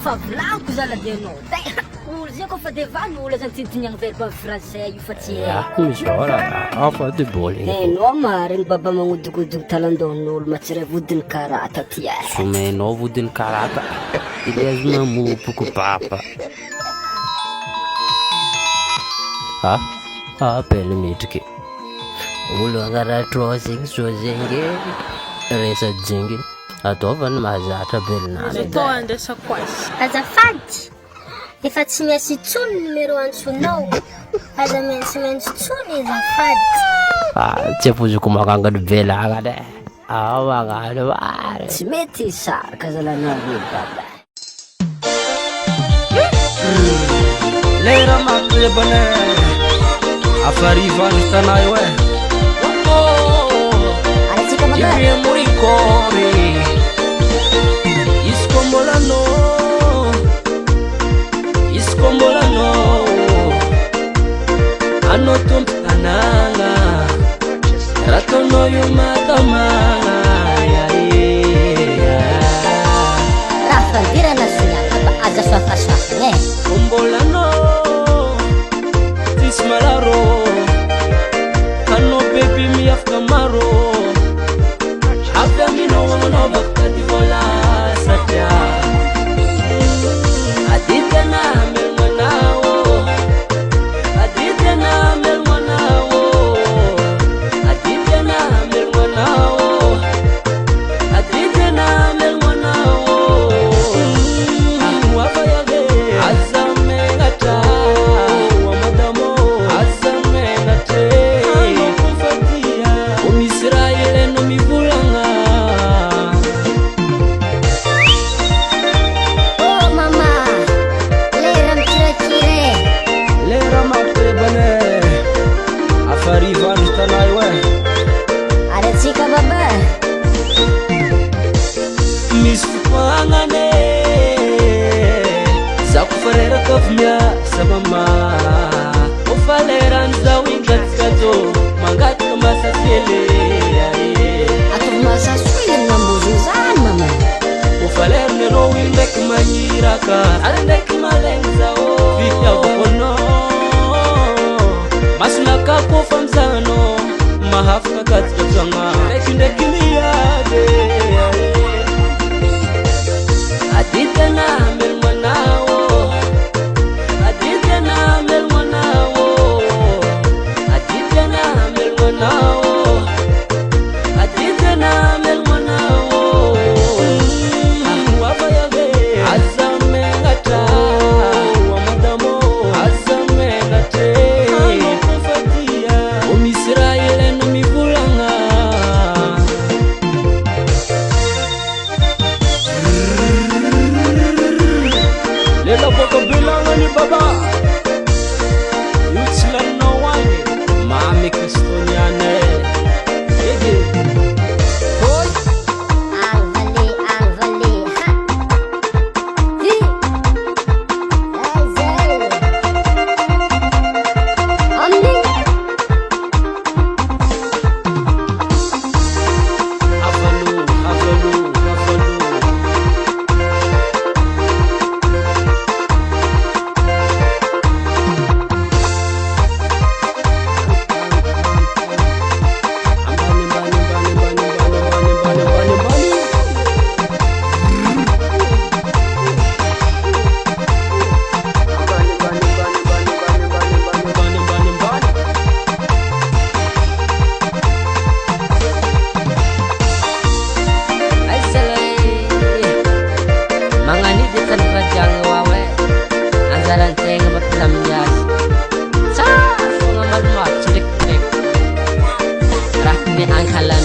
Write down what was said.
Favolako zalahy anao. Olo zay koa fa devany olo zany tintinagny verbe français io fa tsy haiko. Misao raha hafa de boly. Hainao mariny baba magnodikodigny talandon'olo matsiray vodiny karata ty ai. Somenao vodiny karata. Ilay mamopoko papa. Pele metriky. Olo agaratrao zegny so zegny resa jinginy. Ataovany mahazatra belinany. Atao andresako azy. Azafady, efa tsy maintsy tsony numéro antsonao. Aza maintsy tsony azafady. Tsy apoziko makangany belagna e. Magnano mare. Tsy mety saraka zalanareo baba. Lera mampebane afariva tanay we. Aratsika baba. Morikore iskombolano ano tump tananga ratono yumatamanga Rafa dira nasunya apa aja swafa-swafa kombolano tismalaro ano baby miafkamaro afya minowangano bakati vola satya aditena melmanao aditena melmanao aditena melmanao aditena melmanao wafayage azamengata wamadamo azamengate ano kufatia umisraele no mivulanga. Oh mama, lera mkirakire. Lera mampebane afarivandro tanay we. Aratsika baba. Misy fotoagnane zako fareraka avy miasa mama ofa lerany zao ingatikato mangataka masasele Atovy mahasasoily namboziny zany mama. ofa lerany anao iny ndraiky magniraka ary ndraiky malegny zao fitiavako anao masonaka kofa amizanao mahafaka katikatagna ndraiky miady aditena melmanao aditena melmanao aditena melmanao aditena melmanao wafayave azamengata wamadamo azamengate ano kufatia umisraele no mivulanga. Lela boka bilanga ni baba yutslanno wange mami kristoniane ege hoy Alvale, ha. Hi. Azal. Amni. avalu Ang